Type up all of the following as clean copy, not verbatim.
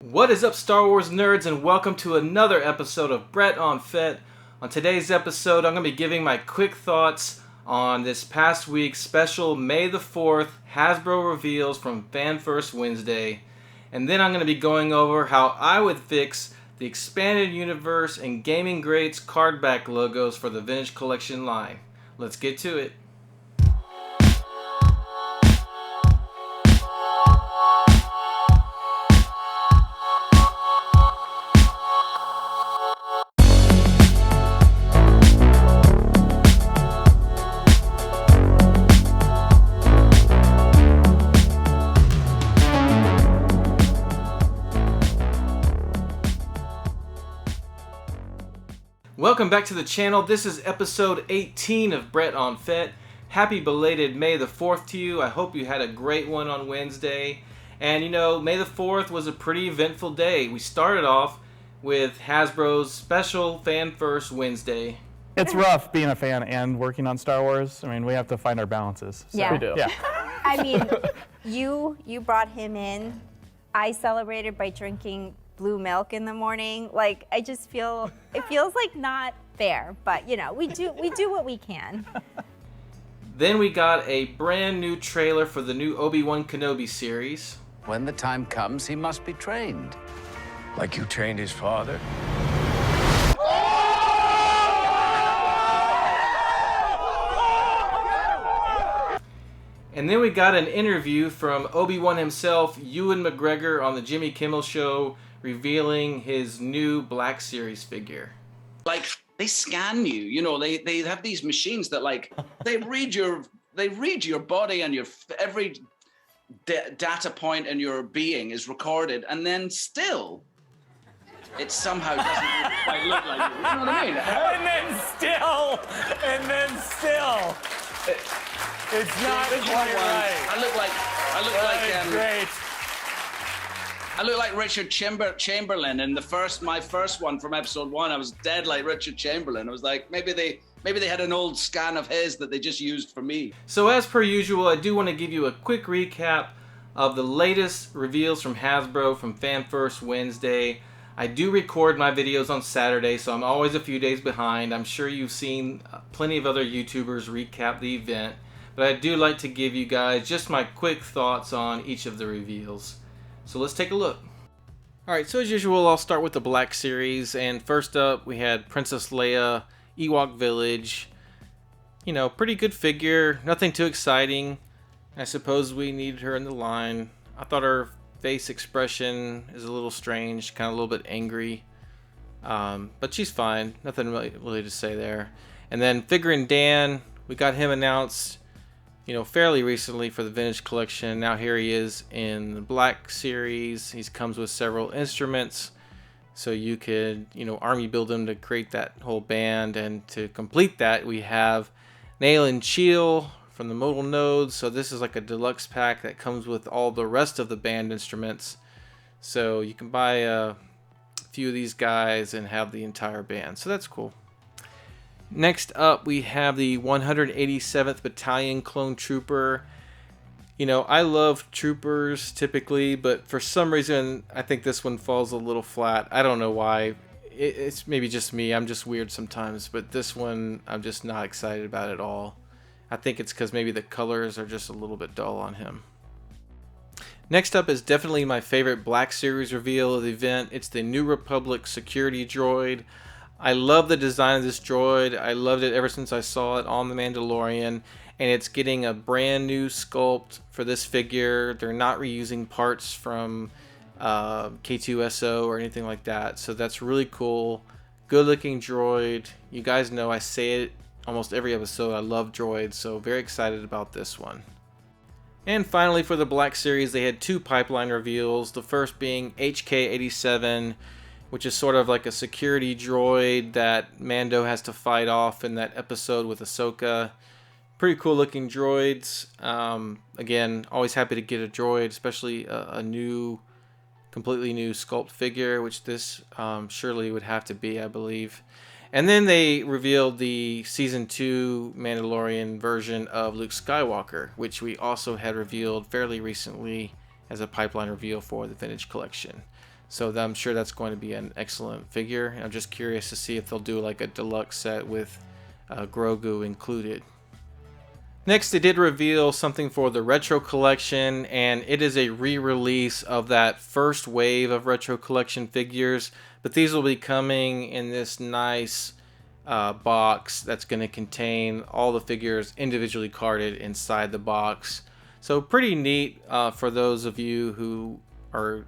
What is up, Star Wars nerds, and welcome to another episode of Brett on Fett. On today's episode, I'm going to be giving my quick thoughts on this past week's special May the 4th Hasbro reveals from Fan First Wednesday. And then I'm going to be going over how I would fix the Expanded Universe and Gaming Greats cardback logos for the Vintage Collection line. Let's get to it. Welcome back to the channel. This is episode 18 of Brett on Fett. Happy belated May the 4th to you. I hope you had a great one on Wednesday. And you know, May the 4th was a pretty eventful day. We started off with Hasbro's special Fan First Wednesday. It's rough being a fan and working on Star Wars. I mean, we have to find our balances. So. Yeah. We do. Yeah. I mean, you brought him in. I celebrated by drinking blue milk in the morning. Like, I just feel, it feels like not fair, but you know, we do what we can. Then we got a brand new trailer for the new Obi-Wankenobi series. When the time comes, he must be trained. Like you trained his father? And then we got an interview from Obi-Wan himself, Ewan McGregor, on the Jimmy Kimmel Show, revealing his new Black Series figure. Like, they scan you, you know, they have these machines that, like, they read your body, and your every data point in your being is recorded, and then still it somehow doesn't quite look like you. You know what I mean? And then still, it's not quite right. I look like Great. I look like Richard Chamberlain in my first one from episode 1. I was dead like Richard Chamberlain. I was like, maybe they had an old scan of his that they just used for me. So as per usual, I do want to give you a quick recap of the latest reveals from Hasbro from Fan First Wednesday. I do record my videos on Saturday, so I'm always a few days behind. I'm sure you've seen plenty of other YouTubers recap the event, but I do like to give you guys just my quick thoughts on each of the reveals. So let's take a look. Alright, so as usual, I'll start with the Black Series. And first up, we had Princess Leia, Ewok Village. You know, pretty good figure. Nothing too exciting. I suppose we needed her in the line. I thought her face expression is a little strange, kind of a little bit angry. But she's fine. Nothing really to say there. And then Figuring Dan, we got him announced, you know, fairly recently for the Vintage Collection. Now here he is in the Black Series. He comes with several instruments, so you could, you know, army build him to create that whole band. And to complete that, we have Nail and Cheel from the modal nodes. So this is like a deluxe pack that comes with all the rest of the band instruments. So you can buy a few of these guys and have the entire band. So that's cool. Next up, we have the 187th Battalion Clone Trooper. You know, I love troopers typically, but for some reason, I think this one falls a little flat. I don't know why. It's maybe just me. I'm just weird sometimes, but this one, I'm just not excited about at all. I think it's because maybe the colors are just a little bit dull on him. Next up is definitely my favorite Black Series reveal of the event. It's the New Republic Security Droid. I love the design of this droid. I loved it ever since I saw it on The Mandalorian, and it's getting a brand new sculpt for this figure. They're not reusing parts from K2SO or anything like that, so that's really cool. Good looking droid. You guys know I say it almost every episode. I love droids, so very excited about this one. And finally, for the Black Series, they had two pipeline reveals. The first being HK-87, which is sort of like a security droid that Mando has to fight off in that episode with Ahsoka. Pretty cool looking droids. Again, always happy to get a droid, especially a completely new sculpt figure, which this surely would have to be, I believe. And then they revealed the Season 2 Mandalorian version of Luke Skywalker, which we also had revealed fairly recently as a pipeline reveal for the Vintage Collection. So I'm sure that's going to be an excellent figure. I'm just curious to see if they'll do like a deluxe set with Grogu included. Next, they did reveal something for the Retro Collection, and it is a re-release of that first wave of Retro Collection figures, but these will be coming in this nice box that's going to contain all the figures individually carded inside the box. So pretty neat for those of you who are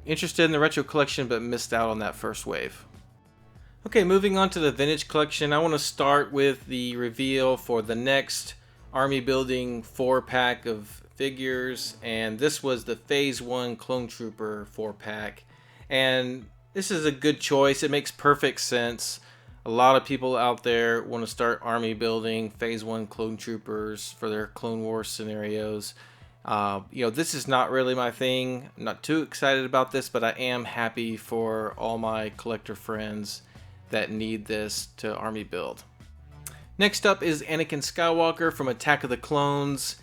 interested in the Retro Collection but missed out on that first wave. Okay, moving on to the Vintage Collection, I want to start with the reveal for the next army building 4-pack of figures, and this was the Phase 1 Clone Trooper 4-pack, and this is a good choice. It makes perfect sense. A lot of people out there want to start army building Phase 1 Clone Troopers for their Clone Wars scenarios. This is not really my thing. I'm not too excited about this, but I am happy for all my collector friends that need this to army build. Next up is Anakin Skywalker from Attack of the Clones.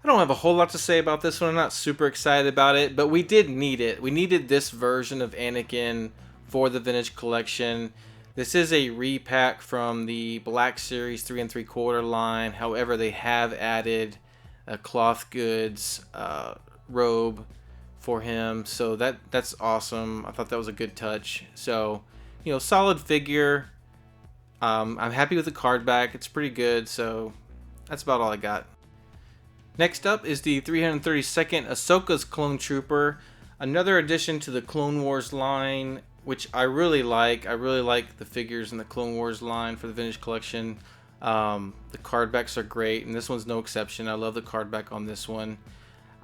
I don't have a whole lot to say about this one. I'm not super excited about it, but we did need it. We needed this version of Anakin for the Vintage Collection. This is a repack from the Black Series 3 3/4 line. However, they have added a cloth goods robe for him, so that's awesome. I thought that was a good touch. So, solid figure. I'm happy with the card back. It's pretty good, so that's about all I got. Next up is the 332nd Ahsoka's Clone Trooper, another addition to the Clone Wars line, which I really like. I really like the figures in the Clone Wars line for the Vintage Collection. The card backs are great, and this one's no exception. I love the card back on this one.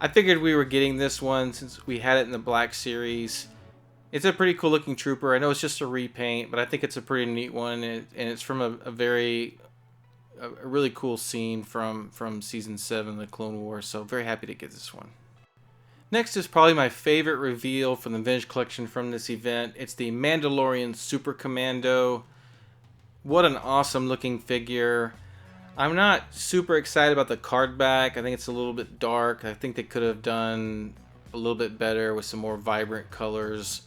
I figured we were getting this one since we had it in the Black Series. It's a pretty cool looking trooper. I know it's just a repaint, but I think it's a pretty neat one, and it's from a really cool scene from Season 7 of the Clone Wars, so very happy to get this one. Next is probably my favorite reveal from the Vintage Collection from this event. It's the Mandalorian Super Commando. What an awesome looking figure. I'm not super excited about the card back. I think it's a little bit dark. I think they could have done a little bit better with some more vibrant colors.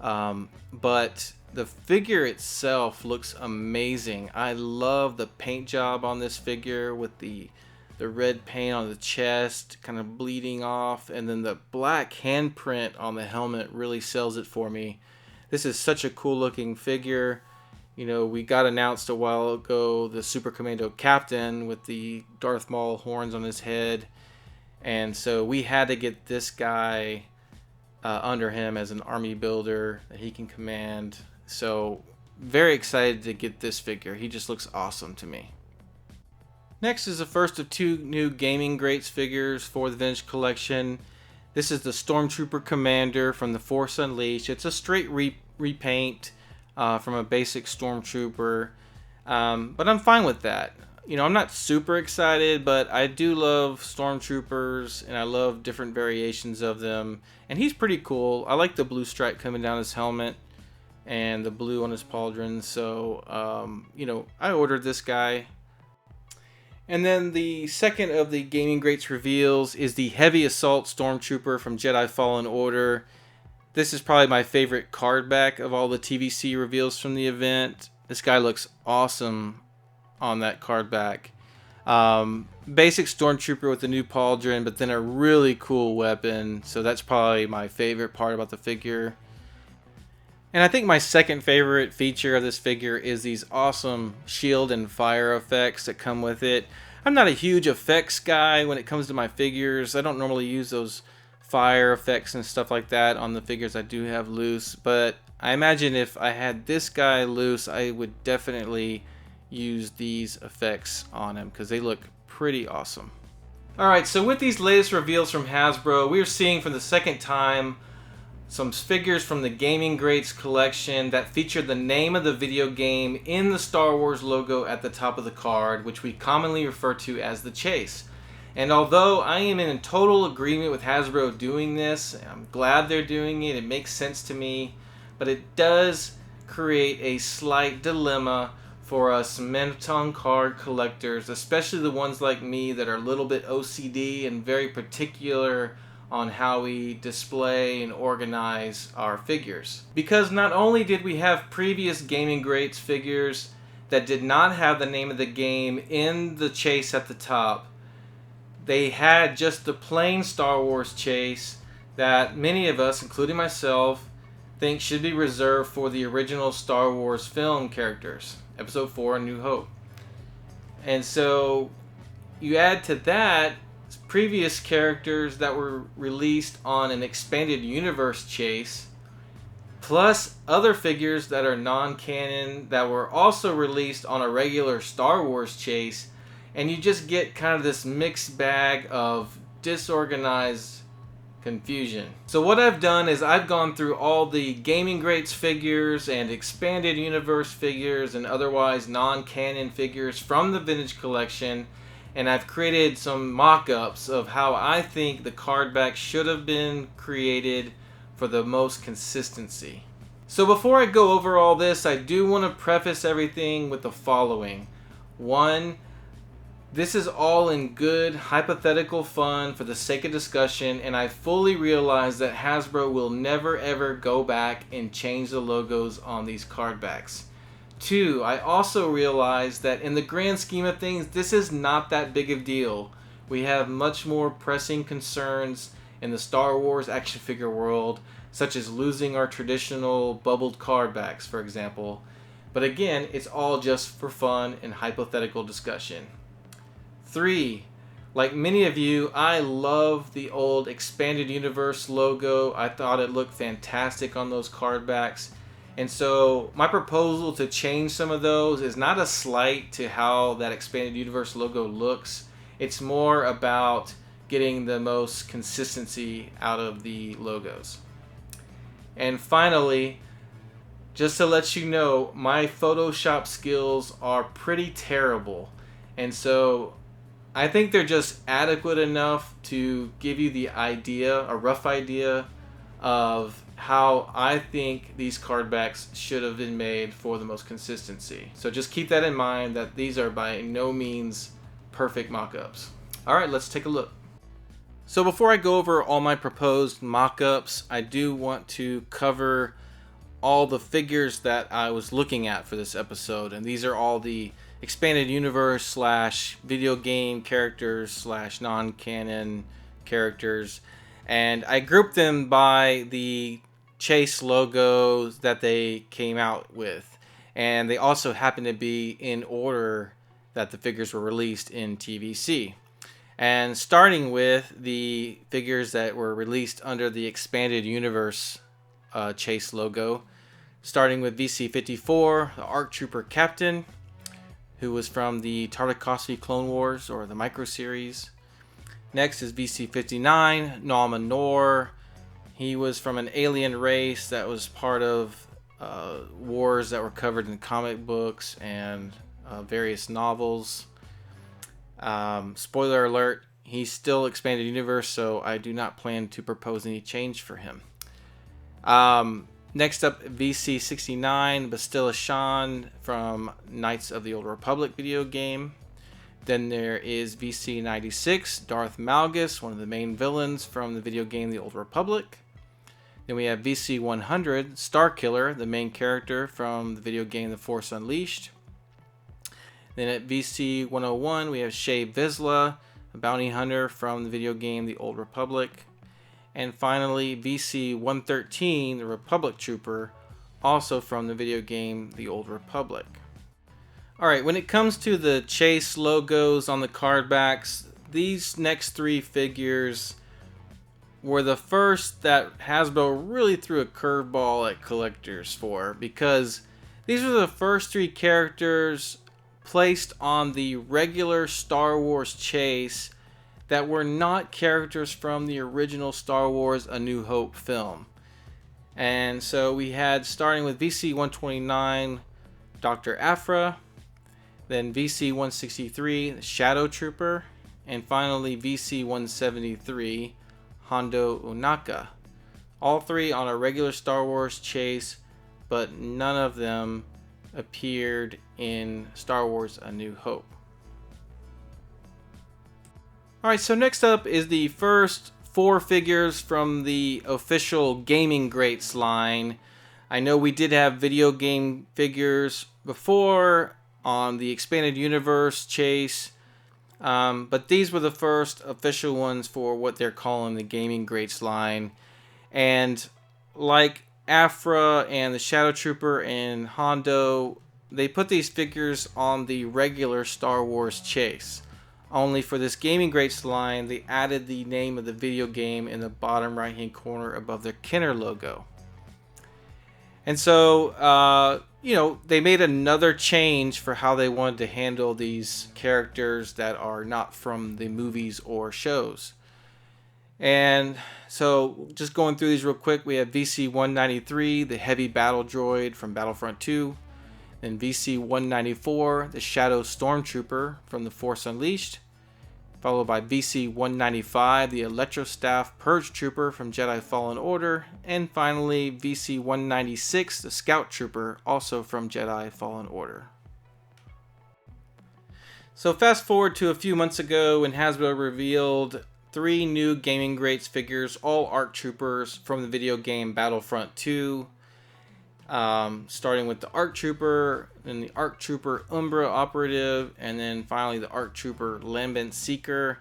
But the figure itself looks amazing. I love the paint job on this figure with the red paint on the chest kind of bleeding off, and then the black handprint on the helmet really sells it for me. This is such a cool looking figure. We got announced a while ago the Super Commando Captain with the Darth Maul horns on his head, and so we had to get this guy under him as an army builder that he can command. So very excited to get this figure. He just looks awesome to me. Next is the first of 2 new Gaming Greats figures for the Vintage Collection. This is the Stormtrooper Commander from the Force Unleashed. It's a straight repaint from a basic Stormtrooper, but I'm fine with that. I'm not super excited, but I do love Stormtroopers, and I love different variations of them, and he's pretty cool. I like the blue stripe coming down his helmet and the blue on his pauldron, so I ordered this guy. And then the second of the Gaming Greats reveals is the Heavy Assault Stormtrooper from Jedi Fallen Order. This is probably my favorite card back of all the TVC reveals from the event. This guy looks awesome on that card back. Basic Stormtrooper with a new pauldron, but then a really cool weapon. So that's probably my favorite part about the figure. And I think my second favorite feature of this figure is these awesome shield and fire effects that come with it. I'm not a huge effects guy when it comes to my figures. I don't normally use those fire effects and stuff like that on the figures I do have loose, but I imagine if I had this guy loose, I would definitely use these effects on him because they look pretty awesome. Alright, so with these latest reveals from Hasbro, we are seeing for the second time some figures from the Gaming Greats collection that feature the name of the video game in the Star Wars logo at the top of the card, which we commonly refer to as the chase. And although I am in total agreement with Hasbro doing this, I'm glad they're doing it, it makes sense to me, but it does create a slight dilemma for us Menton card collectors, especially the ones like me that are a little bit OCD and very particular on how we display and organize our figures. Because not only did we have previous Gaming Greats figures that did not have the name of the game in the chase at the top, they had just the plain Star Wars chase that many of us, including myself, think should be reserved for the original Star Wars film characters, Episode 4, A New Hope. And so you add to that previous characters that were released on an expanded universe chase, plus other figures that are non-canon that were also released on a regular Star Wars chase, and you just get kind of this mixed bag of disorganized confusion. So what I've done is I've gone through all the Gaming Greats figures and expanded universe figures and otherwise non-canon figures from the Vintage Collection, and I've created some mock-ups of how I think the card back should have been created for the most consistency. So before I go over all this, I do want to preface everything with the following. 1, this is all in good hypothetical fun for the sake of discussion, and I fully realize that Hasbro will never ever go back and change the logos on these card backs. 2, I also realize that in the grand scheme of things, this is not that big of a deal. We have much more pressing concerns in the Star Wars action figure world, such as losing our traditional bubbled card backs, for example. But again, it's all just for fun and hypothetical discussion. 3, like many of you, I love the old Expanded Universe logo. I thought it looked fantastic on those card backs. And so my proposal to change some of those is not a slight to how that Expanded Universe logo looks. It's more about getting the most consistency out of the logos. And finally, just to let you know, my Photoshop skills are pretty terrible. And so I think they're just adequate enough to give you the idea, a rough idea of how I think these card backs should have been made for the most consistency. So just keep that in mind, that these are by no means perfect mock-ups. Alright, let's take a look. So before I go over all my proposed mock-ups, I do want to cover all the figures that I was looking at for this episode, and these are all the expanded universe slash video game characters slash non-canon characters, and I grouped them by the chase logos that they came out with, and they also happen to be in order that the figures were released in TVC. And starting with the figures that were released under the expanded universe chase logo, starting with VC54, the ARC Trooper Captain, who was from the Tartakovsky Clone Wars, or the Micro Series. Next is VC59, Nalma Nor. He was from an alien race that was part of wars that were covered in comic books and various novels. Spoiler alert, he's still expanded universe, so I do not plan to propose any change for him. Next up, VC69, Bastilla Shan from Knights of the Old Republic video game. Then there is VC96, Darth Malgus, one of the main villains from the video game The Old Republic. Then we have VC100, Starkiller, the main character from the video game The Force Unleashed. Then at VC101, we have Shay Vizsla, a bounty hunter from the video game The Old Republic. And finally, VC113, the Republic Trooper, also from the video game The Old Republic. Alright, when it comes to the chase logos on the card backs, these next 3 figures were the first that Hasbro really threw a curveball at collectors for, because these were the first 3 characters placed on the regular Star Wars chase that were not characters from the original Star Wars A New Hope film. And so we had, starting with VC129, Dr. Aphra, then VC163, the Shadow Trooper, and finally VC173, Hondo Ohnaka. All 3 on a regular Star Wars chase, but none of them appeared in Star Wars A New Hope. Alright, so next up is the first 4 figures from the official Gaming Greats line. I know we did have video game figures before on the Expanded Universe chase, but these were the first official ones for what they're calling the Gaming Greats line. And like Afra and the Shadow Trooper and Hondo, they put these figures on the regular Star Wars chase. Only for this Gaming Greats line, they added the name of the video game in the bottom right hand corner above their Kenner logo. And so, you know, they made another change for how they wanted to handle these characters that are not from the movies or shows. And so, just going through these real quick, we have VC-193, the heavy battle droid from Battlefront 2. Then VC-194, the Shadow Stormtrooper from The Force Unleashed. Followed by VC-195, the Electrostaff Purge Trooper from Jedi Fallen Order. And finally, VC-196, the Scout Trooper, also from Jedi Fallen Order. So fast forward to a few months ago when Hasbro revealed 3 new Gaming Greats figures, all ARC Troopers from the video game Battlefront 2. Starting with the ARC Trooper, then the ARC Trooper Umbra Operative, and then finally the ARC Trooper Lambent Seeker.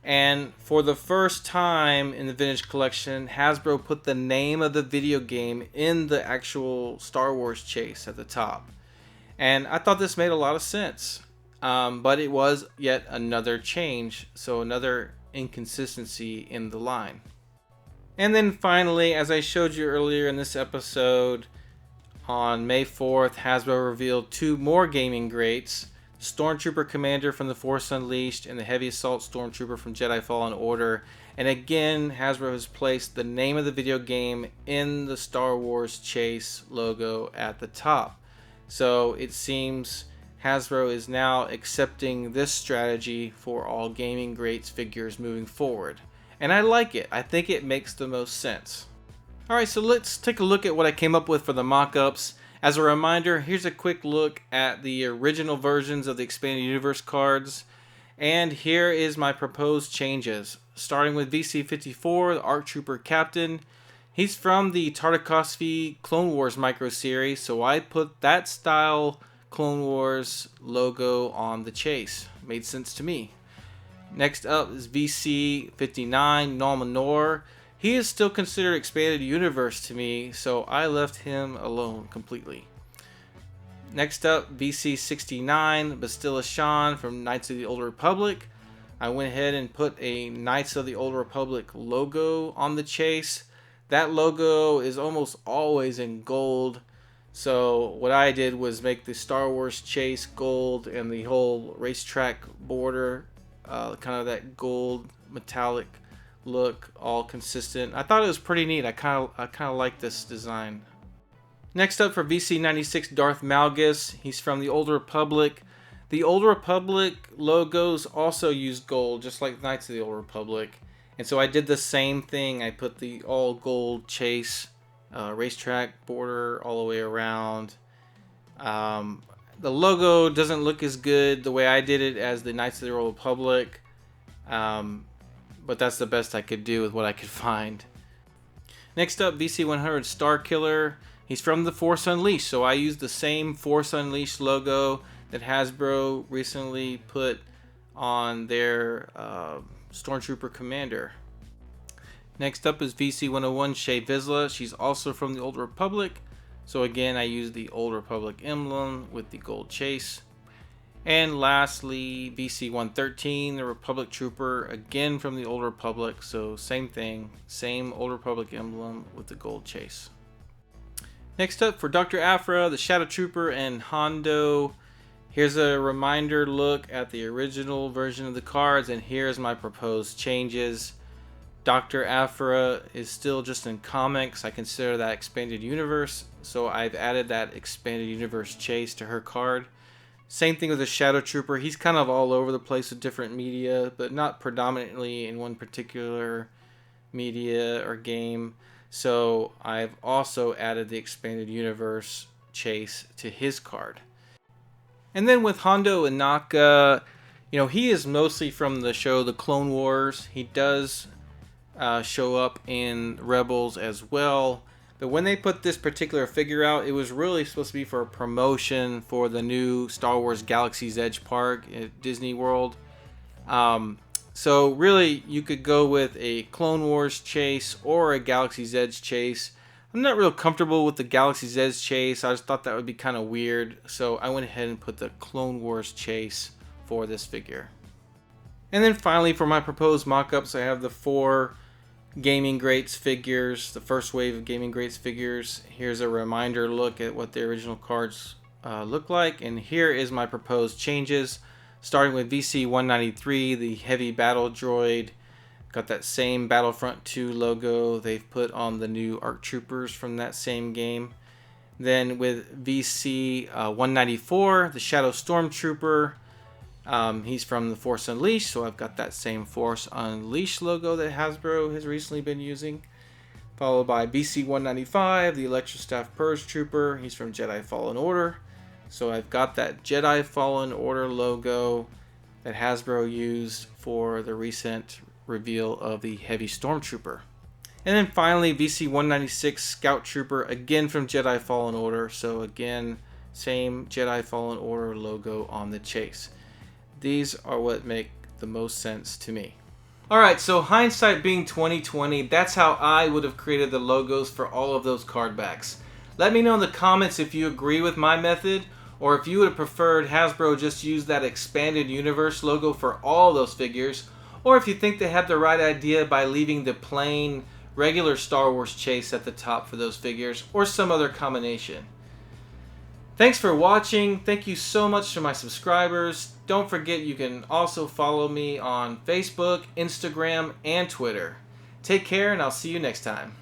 And for the first time in the Vintage Collection, Hasbro put the name of the video game in the actual Star Wars chase at the top. And I thought this made a lot of sense. But it was yet another change, so another inconsistency in the line. And then finally, as I showed you earlier in this episode, on May 4th, Hasbro revealed 2 more Gaming Greats, Stormtrooper Commander from The Force Unleashed and the Heavy Assault Stormtrooper from Jedi Fallen Order. And again, Hasbro has placed the name of the video game in the Star Wars Chase logo at the top. So it seems Hasbro is now accepting this strategy for all Gaming Greats figures moving forward. And I like it. I think it makes the most sense. Alright, so let's take a look at what I came up with for the mock-ups. As a reminder, here's a quick look at the original versions of the Expanded Universe cards. And here is my proposed changes. Starting with VC-54, the ARC Trooper Captain. He's from the Tartakovsky Clone Wars micro series, so I put that style Clone Wars logo on the chase. Made sense to me. Next up is VC-59, Numenor. He is still considered Expanded Universe to me, so I left him alone completely. Next up, VC-69, Bastilla Shan from Knights of the Old Republic. I went ahead and put a Knights of the Old Republic logo on the chase. That logo is almost always in gold, so what I did was make the Star Wars chase gold and the whole racetrack border kind of that gold metallic look all consistent. I thought it was pretty neat. I kind of like this design. Next up for VC-96, Darth Malgus. He's from the Old Republic. The Old Republic logos also use gold, just like Knights of the Old Republic. And so I did the same thing. I put the all gold chase racetrack border all the way around. The logo doesn't look as good the way I did it as the Knights of the Old Republic. But that's the best I could do with what I could find. Next up, VC-100 Starkiller. He's from The Force Unleashed, so I used the same Force Unleashed logo that Hasbro recently put on their Stormtrooper Commander. Next up is VC-101 Shae Vizsla. She's also from the Old Republic, so again I used the Old Republic emblem with the gold chase. And lastly, VC-113, the Republic Trooper, again from the Old Republic, so same thing, same Old Republic emblem with the gold chase. Next up for Dr. Afra, the Shadow Trooper, and Hondo. Here's a reminder look at the original version of the cards, and here's my proposed changes. Dr. Afra is still just in comics. I consider that Expanded Universe, so I've added that Expanded Universe chase to her card. Same thing with the Shadow Trooper. He's kind of all over the place with different media, but not predominantly in one particular media or game. So I've also added the Expanded Universe chase to his card. And then with Hondo Inaka, you know, he is mostly from the show The Clone Wars. He does show up in Rebels as well. But when they put this particular figure out, it was really supposed to be for a promotion for the new Star Wars Galaxy's Edge Park at Disney World. So really, you could go with a Clone Wars chase or a Galaxy's Edge chase. I'm not real comfortable with the Galaxy's Edge chase. I just thought that would be kind of weird. So I went ahead and put the Clone Wars chase for this figure. And then finally, for my proposed mock-ups, I have the 4 Gaming Greats figures, the first wave of Gaming Greats figures. Here's a reminder look at what the original cards look like, and here is my proposed changes, starting with VC 193, the heavy battle droid. Got that same Battlefront 2 logo they've put on the new ARC Troopers from that same game. Then with VC 194, the Shadow Stormtrooper. He's from the Force Unleashed, so I've got that same Force Unleashed logo that Hasbro has recently been using. Followed by BC-195, the Electro Staff Purge Trooper. He's from Jedi Fallen Order. So I've got that Jedi Fallen Order logo that Hasbro used for the recent reveal of the Heavy Stormtrooper. And then finally, BC-196 Scout Trooper, again from Jedi Fallen Order. So again, same Jedi Fallen Order logo on the chase. These are what make the most sense to me. Alright, so hindsight being 2020, that's how I would have created the logos for all of those card backs. Let me know in the comments if you agree with my method, or if you would have preferred Hasbro just use that expanded universe logo for all those figures, or if you think they had the right idea by leaving the plain regular Star Wars chase at the top for those figures, or some other combination. Thanks for watching. Thank you so much to my subscribers. Don't forget you can also follow me on Facebook, Instagram, and Twitter. Take care, and I'll see you next time.